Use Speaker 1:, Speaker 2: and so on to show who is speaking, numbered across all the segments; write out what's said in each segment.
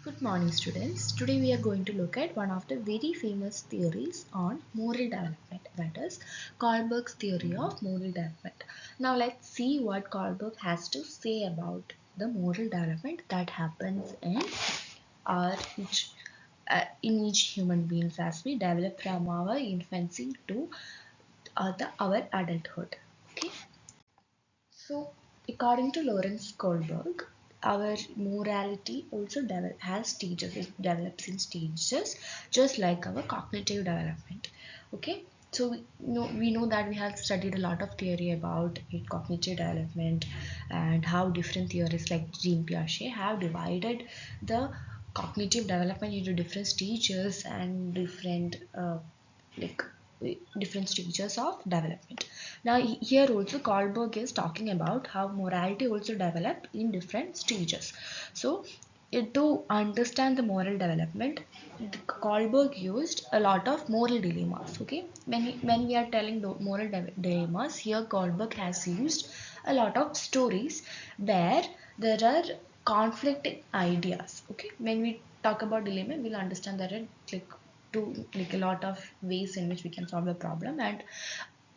Speaker 1: Good morning, students. Today we are going to look at one of the very famous theories on moral development, that is Kohlberg's theory of moral development. Now let's see what Kohlberg has to say about the moral development that happens our each in each human beings as we develop from our infancy to our adulthood. Okay. So, according to Lawrence Kohlberg, our morality also has stages. It develops in stages, just like our cognitive development. Okay, so we know that we have studied a lot of theory about cognitive development and how different theories like Jean Piaget have divided the cognitive development into different stages and like different stages of development. Now here also Kohlberg is talking about how morality also developed in different stages. So to understand the moral development, Kohlberg used a lot of moral dilemmas. Okay, when we are telling the moral dilemmas, here Kohlberg has used a lot of stories where there are conflicting ideas. Okay, when we talk about dilemma, we'll understand that it like a lot of ways in which we can solve a problem, and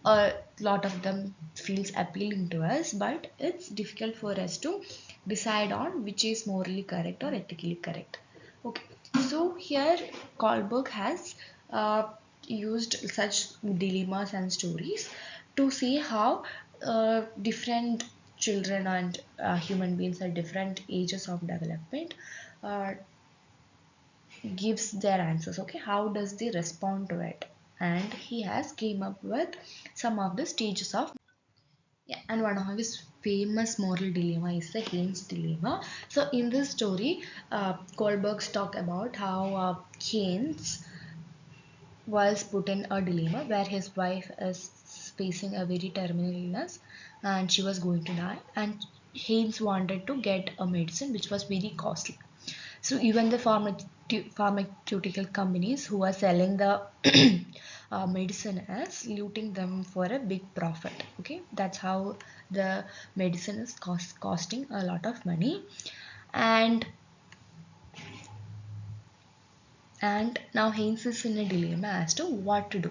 Speaker 1: a lot of them feels appealing to us, but it's difficult for us to decide on which is morally correct or ethically correct. Okay, so here Kohlberg has used such dilemmas and stories to see how different children and human beings at different ages of development uh, gives their answers. Okay, how does they respond to it, and he has came up with some of the stages of, yeah, and one of his famous moral dilemma is the Haynes dilemma. So in this story, Kohlberg's talk about how Haynes was put in a dilemma where his wife is facing a very terminal illness and she was going to die, and Haynes wanted to get a medicine which was very costly. So even the pharmaceutical companies who are selling the medicine as looting them for a big profit. Okay, that's how the medicine is costing a lot of money, and now Haynes is in a dilemma as to what to do.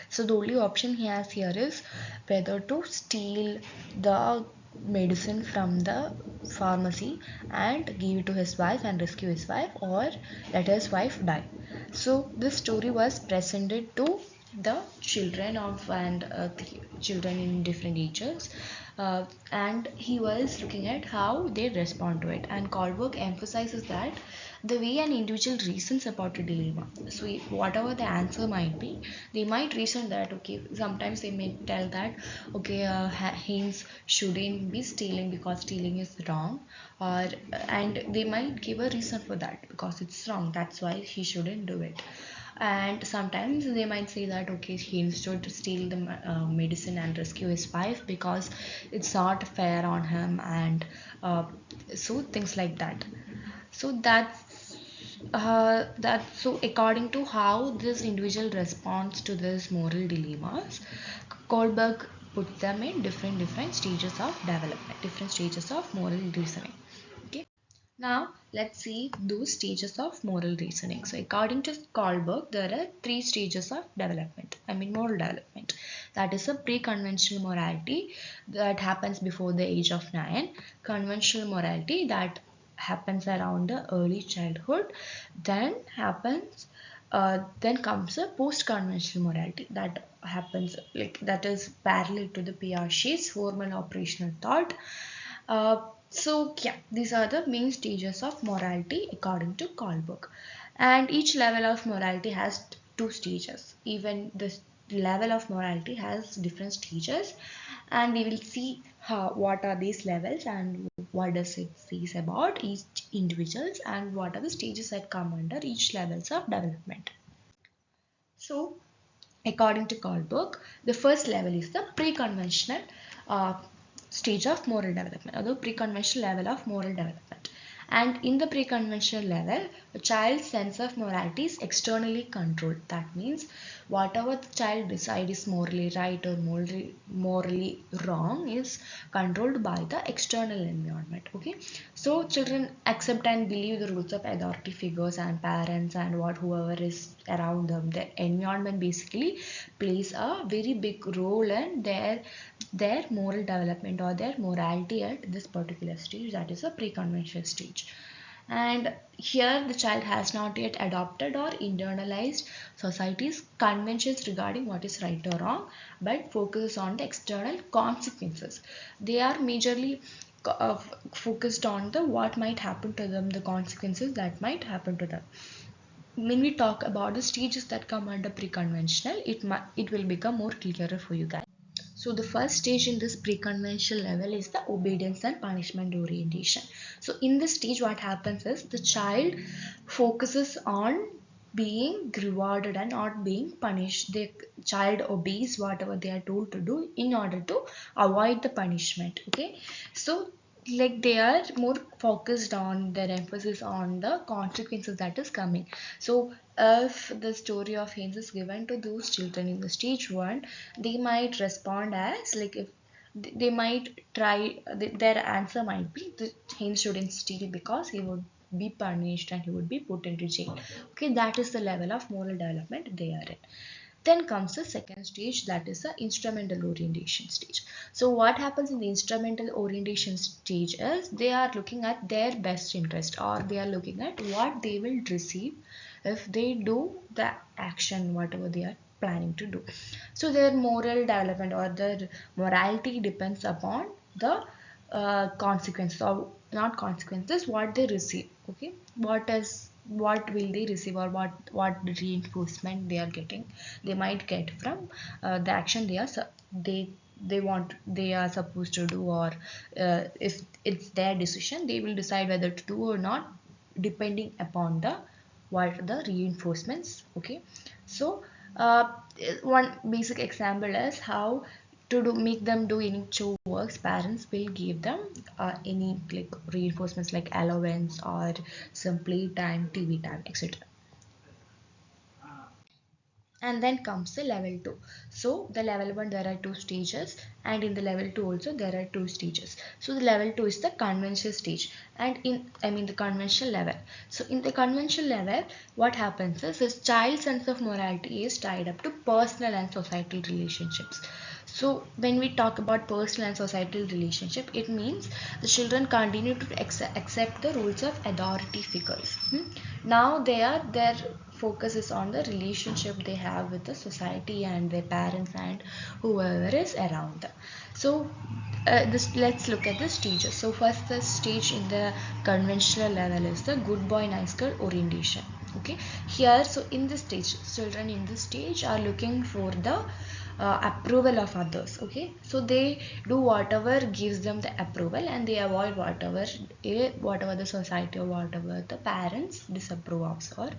Speaker 1: So the only option he has here is whether to steal the medicine from the pharmacy and give it to his wife and rescue his wife, or let his wife die. So this story was presented to the children of and children in different ages, and he was looking at how they respond to it, and Kohlberg emphasizes that the way an individual reasons about a dilemma, so whatever the answer might be, they might reason that, okay, sometimes they may tell that, okay, Haynes shouldn't be stealing because stealing is wrong, or and they might give a reason for that because it's wrong, that's why he shouldn't do it. And sometimes they might say that, okay, he should steal the medicine and rescue his wife because it's not fair on him, and so things like that. So so according to how this individual responds to this moral dilemmas, Kohlberg put them in different stages of development, different stages of moral reasoning. Okay. Now let's see those stages of moral reasoning. So according to Kohlberg, there are three stages of development. I mean moral development. That is a pre-conventional morality that happens before the age of 9. Conventional morality that happens around the early childhood. Then comes a post-conventional morality that happens, like, that is parallel to the Piaget's formal operational thought. So yeah, these are the main stages of morality according to Kohlberg. And each level of morality has two stages. Even this level of morality has different stages, and we will see what are these levels and what does it say about each individuals and what are the stages that come under each levels of development. So according to Kohlberg, the first level is the pre-conventional uh, stage of moral development, or the pre-conventional level of moral development. And in the pre-conventional level, a child's sense of morality is externally controlled. That means whatever the child decide is morally right or morally wrong is controlled by the external environment. Okay, so children accept and believe the rules of authority figures and parents and what whoever is around them. The environment basically plays a very big role in their moral development or their morality at this particular stage, that is a pre-conventional stage. And here the child has not yet adopted or internalized society's conventions regarding what is right or wrong, but focuses on the external consequences. They are majorly focused on the what might happen to them, the consequences that might happen to them. When we talk about the stages that come under pre-conventional, it will become more clearer for you guys. So the first stage in this pre-conventional level is the obedience and punishment orientation. So in this stage what happens is the child focuses on being rewarded and not being punished. The child obeys whatever they are told to do in order to avoid the punishment. Okay, so like they are more focused on their emphasis on the consequences that is coming. So if the story of Haynes is given to those children in the stage 1, they might respond as like if they might try, their answer might be the Haynes shouldn't steal because he would be punished and he would be put into jail. Okay, that is the level of moral development they are in. Then comes the second stage, that is the instrumental orientation stage. So what happens in the instrumental orientation stage is they are looking at their best interest, or they are looking at what they will receive if they do the action whatever they are planning to do. So their moral development or their morality depends upon the consequences, or not consequences, what they receive. Okay, what will they receive, or what reinforcement they are getting, they might get from the action they want, they are supposed to do, or if it's their decision, they will decide whether to do or not depending upon the what the reinforcements. Okay, so uh, one basic example is how to do make them do any chore works. Parents will give them any like reinforcements like allowance or some play time, TV time, etc. And then comes the level 2. So the level 1 there are two stages, and in the level 2 also there are two stages. So the level 2 is the conventional stage, and in the conventional level. So in the conventional level what happens is this child sense of morality is tied up to personal and societal relationships. So when we talk about personal and societal relationship, it means the children continue to accept the rules of authority figures. Now their focus is on the relationship they have with the society and their parents and whoever is around them. So let's look at the stages. So first, the stage in the conventional level is the good boy nice girl orientation. Okay, here, so in this stage, children in this stage are looking for the approval of others. Okay, so they do whatever gives them the approval, and they avoid whatever the society or whatever the parents disapprove of. Or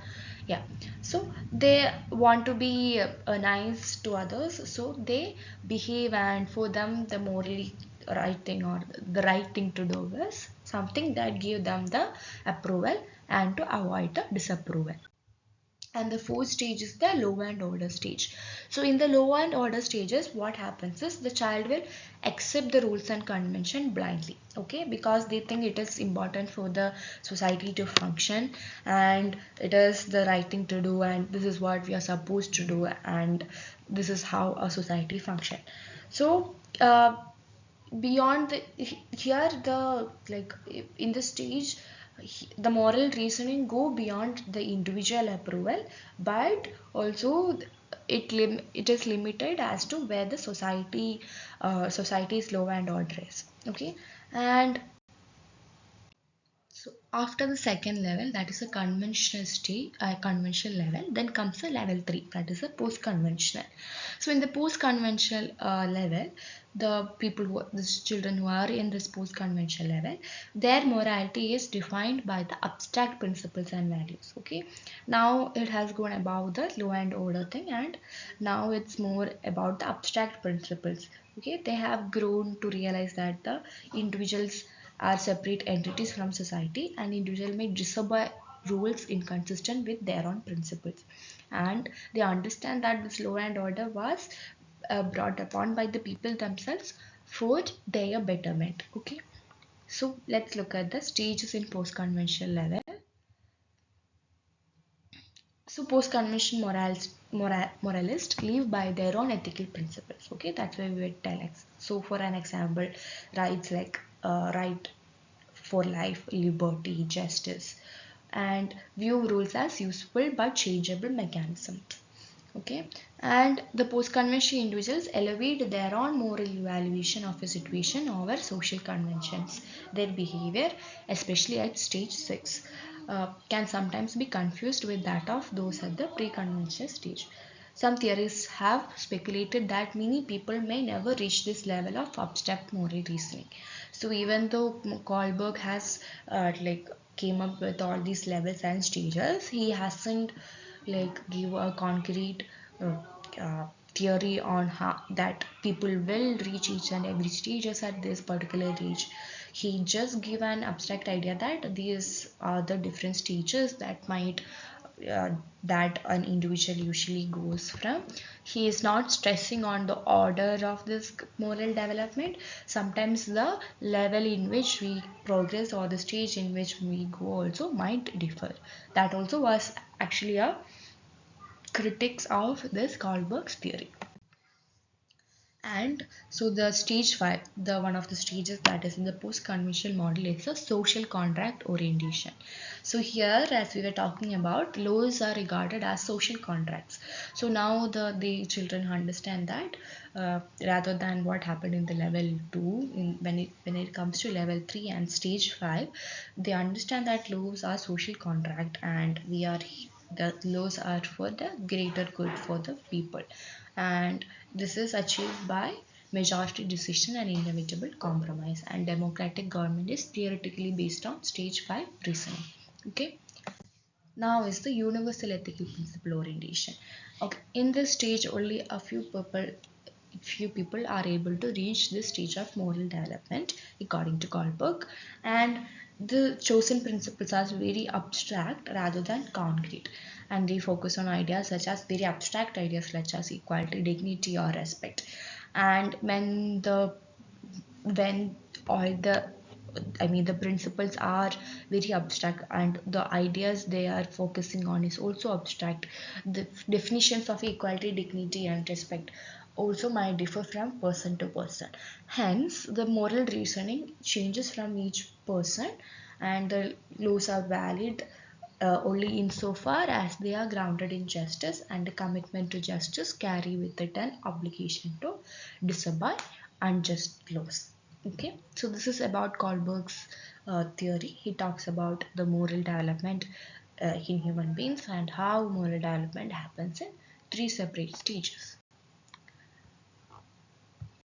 Speaker 1: yeah, so they want to be nice to others, so they behave, and for them the morally right thing or the right thing to do is something that give them the approval and to avoid the disapproval. And the fourth stage is the low and order stage. So in the low and order stages, what happens is the child will accept the rules and convention blindly. Okay, because they think it is important for the society to function, and it is the right thing to do, and this is what we are supposed to do, and this is how a society function. So beyond the here the like in the stage, the moral reasoning go beyond the individual approval, but also it is limited as to where the society's law and order is. Okay, and so after the second level, that is a conventional state, conventional level, then comes the level 3, that is a post-conventional. So in the post-conventional level, the children who are in this post-conventional level, their morality is defined by the abstract principles and values. Okay, now it has gone above the law and order thing, and now it's more about the abstract principles. Okay, they have grown to realize that the individuals are separate entities from society, and individual may disobey rules inconsistent with their own principles. and they understand that this law and order was brought upon by the people themselves for their betterment. Okay, so let's look at the stages in post-conventional level. So post-convention moralists live by their own ethical principles. Okay, that's why we would tell. So for an example, rights like right for life, liberty, justice, and view rules as useful but changeable mechanisms. Okay, and the post-convention individuals elevate their own moral evaluation of a situation over social conventions. Their behavior, especially at stage 6, can sometimes be confused with that of those at the pre-conventional stage. Some theorists have speculated that many people may never reach this level of abstract moral reasoning. So even though Kohlberg has came up with all these levels and stages, he hasn't give a concrete uh, theory on how that people will reach each and every stages at this particular age. He just give an abstract idea that these are the different stages that might uh, that an individual usually goes from. He is not stressing on the order of this moral development. Sometimes the level in which we progress or the stage in which we go also might differ. That also was actually a critics of this Kohlberg's theory. And so the stage 5, the one of the stages that is in the post-conventional model, is a social contract orientation. So here, as we were talking about, laws are regarded as social contracts. So now the children understand that rather than what happened in the level 2, when it comes to level 3 and stage 5, they understand that laws are social contract, and the laws are for the greater good for the people, and this is achieved by majority decision and inevitable compromise, and democratic government is theoretically based on stage 5 reasoning. Okay, now is the universal ethical principle orientation. Okay, in this stage only a few people are able to reach this stage of moral development according to Kohlberg, and the chosen principles are very abstract rather than concrete, and they focus on ideas such as very abstract ideas such as equality, dignity, or respect. And when all the the principles are very abstract, and the ideas they are focusing on is also abstract. The definitions of equality, dignity, and respect also might differ from person to person. Hence, the moral reasoning changes from each person, and the laws are valid only insofar as they are grounded in justice, and the commitment to justice carry with it an obligation to disobey unjust laws. Okay, so this is about Kohlberg's theory. He talks about the moral development in human beings and how moral development happens in 3 separate stages.